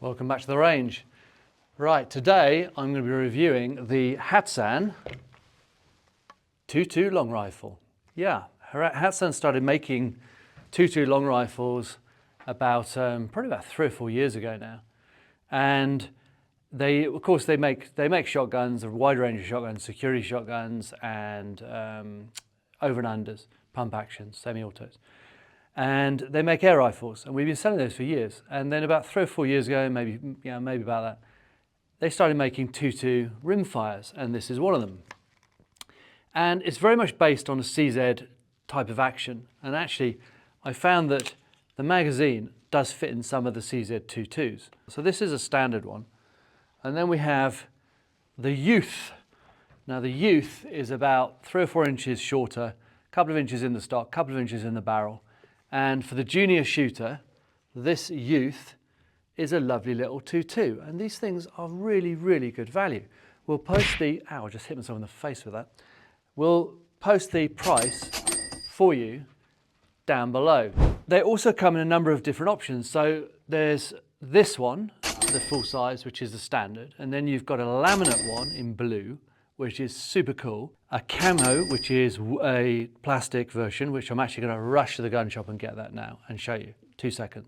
Welcome back to the range. Right, today I'm going to be reviewing the Hatsan 22 long rifle. Yeah, Hatsan started making 22 long rifles about probably about 3 or 4 years ago now, and they make shotguns, a wide range of shotguns, security shotguns, and over and unders, pump actions, semi-autos. And they make air rifles, and we've been selling those for years. And then about 3 or 4 years ago, maybe about that, they started making 22 rimfires, and this is one of them. And it's very much based on a CZ type of action. And actually, I found that the magazine does fit in some of the CZ 22s. So this is a standard one. And then we have the Youth. Now the Youth is about 3 or 4 inches shorter, a couple of inches in the stock, a couple of inches in the barrel. And for the junior shooter, this Youth is a lovely little 22. And these things are really, really good value. We'll post the, ow, I just hit myself in the face with that. We'll post the price for you down below. They also come in a number of different options. So there's this one, the full size, which is the standard. And then you've got a laminate one in blue, which is super cool. A camo, which is a plastic version, which I'm actually gonna rush to the gun shop and get that now and show you. 2 seconds.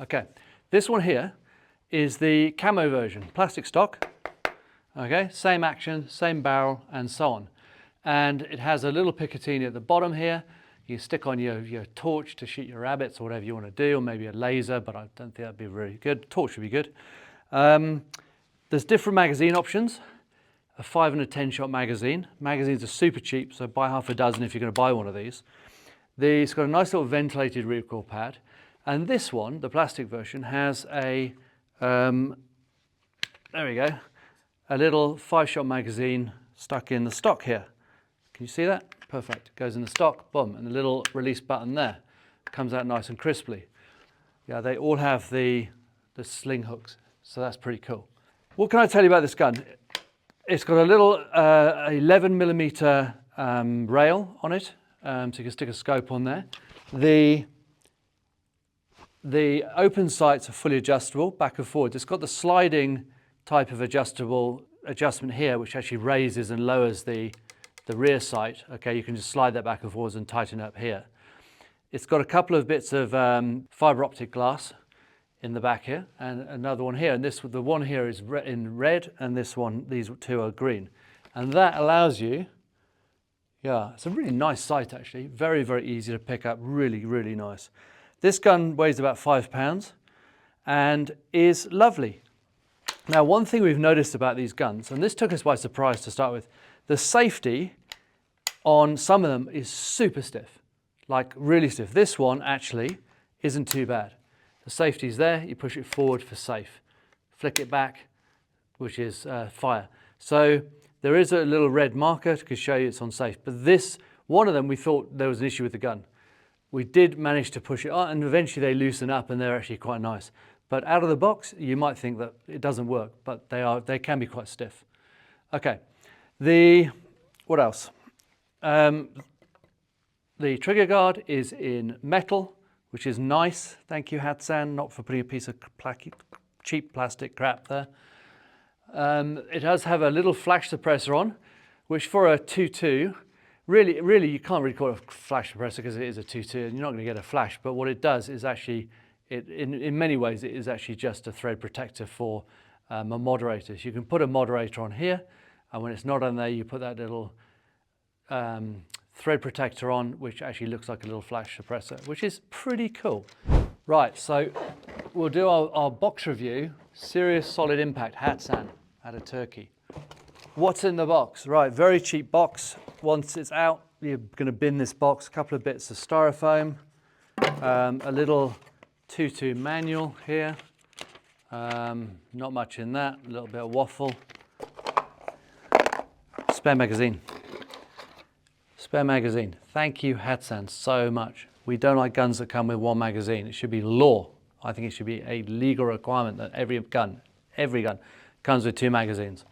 Okay, this one here is the camo version, plastic stock. Okay, same action, same barrel, and so on. And it has a little Picatinny at the bottom here. You stick on your torch to shoot your rabbits or whatever you want to do, or maybe a laser, but I don't think that'd be really good. Torch would be good. There's different magazine options. A 5 and a 10 shot magazine. Magazines are super cheap, so buy half a dozen if you're going to buy one of these. It's got a nice little ventilated recoil pad. And this one, the plastic version, has a, there we go, a little 5-shot magazine stuck in the stock here. Can you see that? Perfect. Goes in the stock, boom, and the little release button there. Comes out nice and crisply. Yeah, they all have the sling hooks, so that's pretty cool. What can I tell you about this gun? It's got a little 11mm rail on it, so you can stick a scope on there. The open sights are fully adjustable, back and forward. It's got the sliding type of adjustment here, which actually raises and lowers the rear sight. Okay, you can just slide that back and forwards and tighten up here. It's got a couple of bits of fiber optic glass in the back here, and another one here. And the one here is in red, and these two are green. And that allows you, yeah, it's a really nice sight actually. Very, very easy to pick up, really, really nice. This gun weighs about 5 pounds and is lovely. Now, one thing we've noticed about these guns, and this took us by surprise to start with, the safety on some of them is super stiff, like really stiff. This one actually isn't too bad. The safety's there, you push it forward for safe. Flick it back, which is fire. So there is a little red marker to show you it's on safe. But this, one of them, we thought there was an issue with the gun. We did manage to push it on, and eventually they loosen up and they're actually quite nice. But out of the box, you might think that it doesn't work, but they can be quite stiff. Okay, what else? The trigger guard is in metal, which is nice. Thank you, Hatsan, not for putting a piece of cheap plastic crap there. It does have a little flash suppressor on, which for a 22, really you can't really call it a flash suppressor because it is a 22 and you're not going to get a flash. But what it does is actually, in many ways, it is actually just a thread protector for a moderator. So you can put a moderator on here, and when it's not on there, you put that little thread protector on, which actually looks like a little flash suppressor, which is pretty cool. Right, so we'll do our box review. Serious Solid Impact Hatsan out of Turkey. What's in the box? Right, very cheap box. Once it's out, you're going to bin this box. A couple of bits of styrofoam, a little 22 manual here. Not much in that, a little bit of waffle. Spare magazine. Spare magazine. Thank you, Hatsan, so much. We don't like guns that come with one magazine. It should be law. I think it should be a legal requirement that every gun comes with 2 magazines.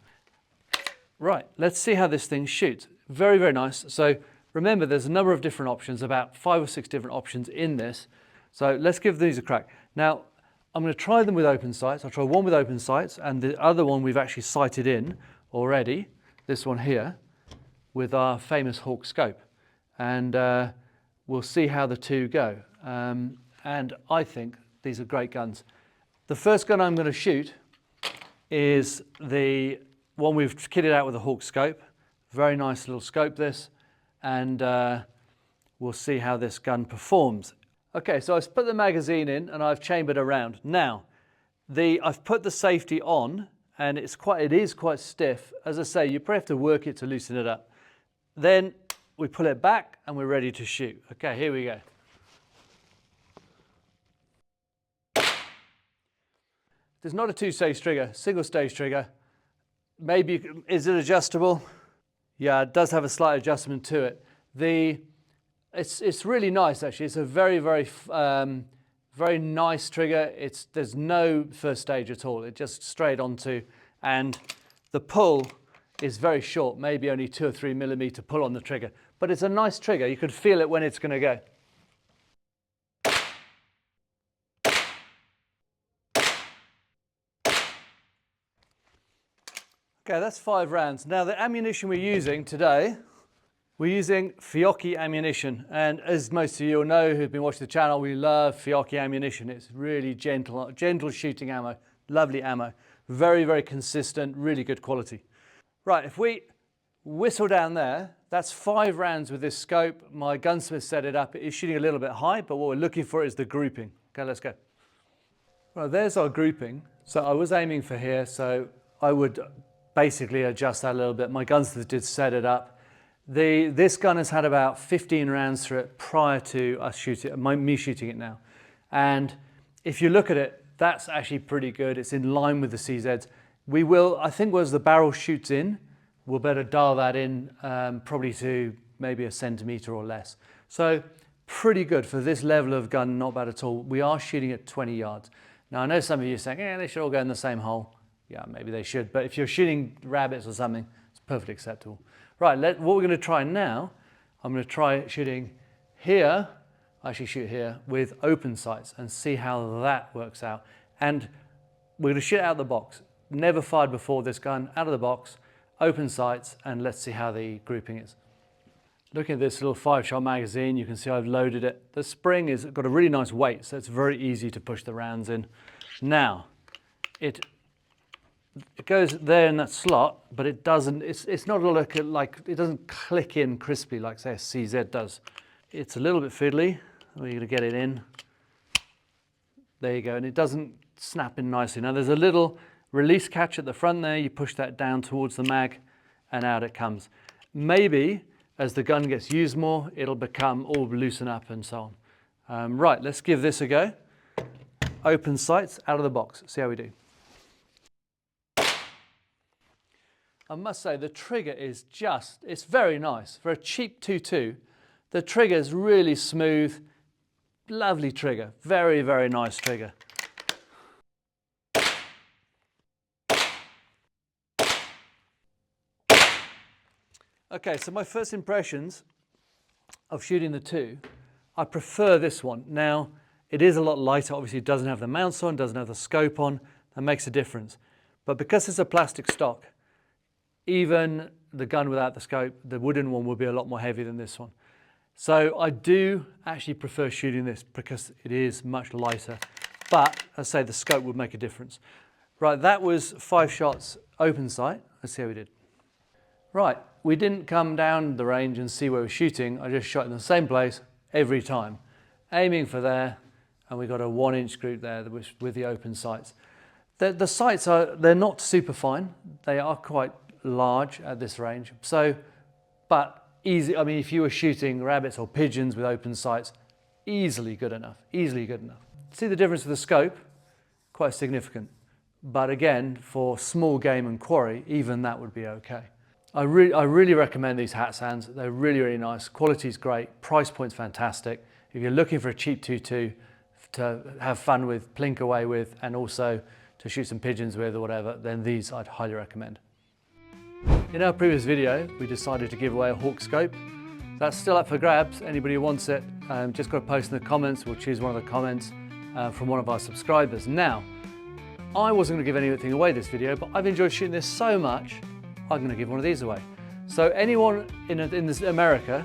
Right, let's see how this thing shoots. Very, very nice. So remember, there's a number of different options, about 5 or 6 different options in this. So let's give these a crack. Now, I'm going to try them with open sights. I'll try one with open sights, and the other one we've actually sighted in already, this one here, with our famous Hawk scope. And we'll see how the two go. And I think these are great guns. The first gun I'm going to shoot is the one we've kitted out with a Hawk scope. Very nice little scope this, and we'll see how this gun performs. Okay, so I've put the magazine in and I've chambered around. Now, I've put the safety on, and it is quite stiff. As I say, you probably have to work it to loosen it up. Then we pull it back and we're ready to shoot. Okay, here we go. There's not a two-stage trigger, single-stage trigger. Maybe, is it adjustable? Yeah, it does have a slight adjustment to it. It's really nice actually. It's a very, very, very nice trigger. There's no first stage at all. It just straight onto, and the pull is very short, maybe only 2 or 3 millimeter pull on the trigger. But it's a nice trigger. You could feel it when it's going to go. Okay, that's 5 rounds. Now the ammunition we're using today, we're using Fiocchi ammunition. And as most of you will know who've been watching the channel, we love Fiocchi ammunition. It's really gentle shooting ammo, lovely ammo. Very, very consistent, really good quality. Right, if we whistle down there, that's 5 rounds with this scope. My gunsmith set it up. It is shooting a little bit high, but what we're looking for is the grouping. Okay, let's go. Right, there's our grouping. So I was aiming for here, so I would basically adjust that a little bit. My gunsmith did set it up. This gun has had about 15 rounds through it prior to us me shooting it now. And if you look at it, that's actually pretty good. It's in line with the CZs. We will, I think as the barrel shoots in, we'll better dial that in probably to maybe 1 centimeter or less. So pretty good for this level of gun, not bad at all. We are shooting at 20 yards. Now I know some of you are saying, yeah, they should all go in the same hole. Yeah, maybe they should, but if you're shooting rabbits or something, it's perfectly acceptable. Right, what we're going to try now, I'm going to try shooting here, actually shoot here, with open sights and see how that works out. And we're going to shoot out of the box. Never fired before this gun, out of the box, open sights, and let's see how the grouping is. Looking at this little 5-shot magazine, you can see I've loaded it. The spring has got a really nice weight, so it's very easy to push the rounds in. Now, it goes there in that slot, but it doesn't, it's not like it doesn't click in crisply like say a CZ does. It's a little bit fiddly. We're going to get it in. There you go, and it doesn't snap in nicely. Now there's a little release catch at the front there. You push that down towards the mag and out it comes. Maybe as the gun gets used more, it'll become all loosen up and so on. Right, let's give this a go. Open sights, out of the box. See how we do. I must say the trigger is it's very nice. For a cheap 2.2, the trigger is really smooth, lovely trigger. Very, very nice trigger. Okay, so my first impressions of shooting the 2, I prefer this one. Now, it is a lot lighter. Obviously, it doesn't have the mounts on, doesn't have the scope on. That makes a difference. But because it's a plastic stock, even the gun without the scope, the wooden one will be a lot more heavy than this one. So I do actually prefer shooting this because it is much lighter. But as I say, the scope would make a difference. Right, that was 5 shots open sight. Let's see how we did. Right, we didn't come down the range and see where we're shooting. I just shot in the same place every time, aiming for there, and we got a 1-inch group there with the open sights. The sights they're not super fine. They are quite large at this range. So, but easy. I mean, if you were shooting rabbits or pigeons with open sights, easily good enough. Easily good enough. See the difference with the scope? Quite significant. But again, for small game and quarry, even that would be okay. I really recommend these Hatsans. They're really, really nice. Quality's great. Price point's fantastic. If you're looking for a cheap 2.2 to have fun with, plink away with, and also to shoot some pigeons with or whatever, then these I'd highly recommend. In our previous video, we decided to give away a Hawk scope. That's still up for grabs. Anybody who wants it, just got to post in the comments. We'll choose one of the comments from one of our subscribers. Now, I wasn't going to give anything away this video, but I've enjoyed shooting this so much, I'm going to give one of these away. So anyone in America,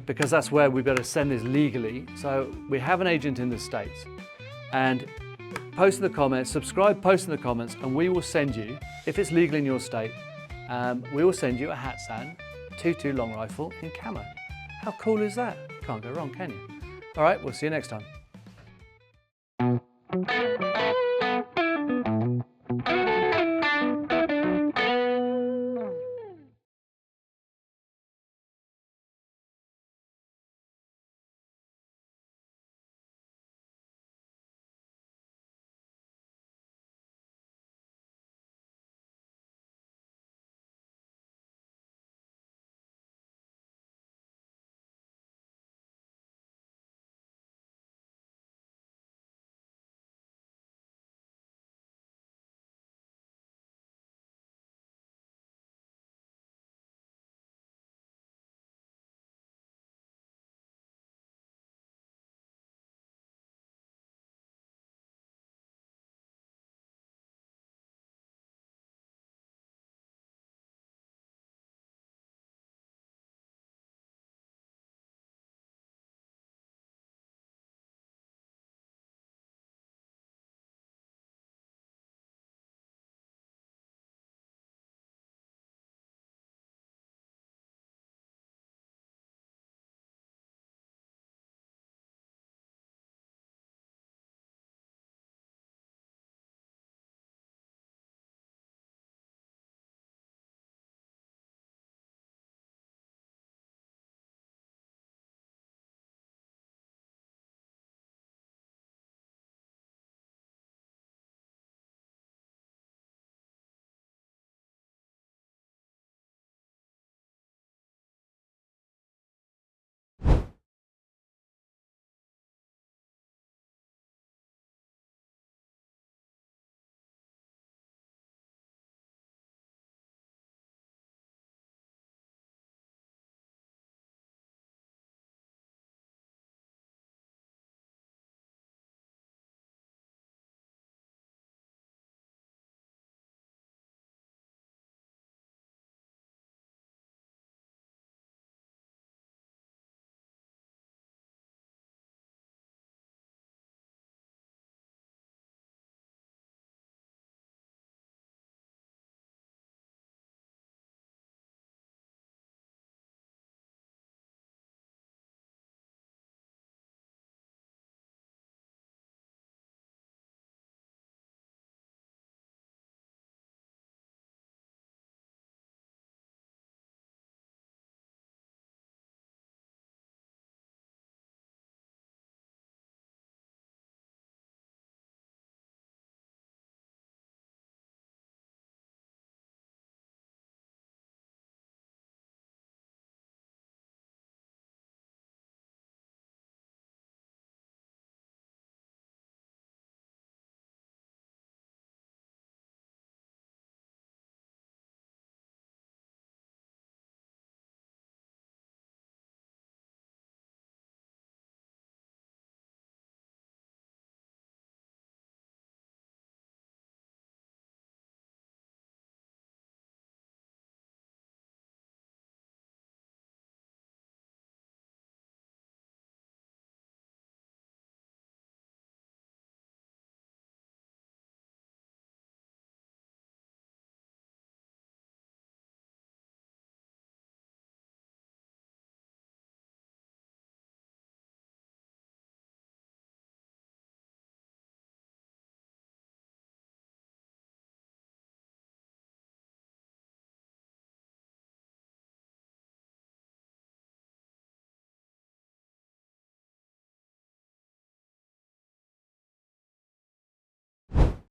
because that's where we better send this legally, so we have an agent in the States, and post in the comments, subscribe, post in the comments, and we will send you, if it's legal in your state, we will send you a Hatsan 22 long rifle in camo. How cool is that? Can't go wrong, can you? All right, we'll see you next time.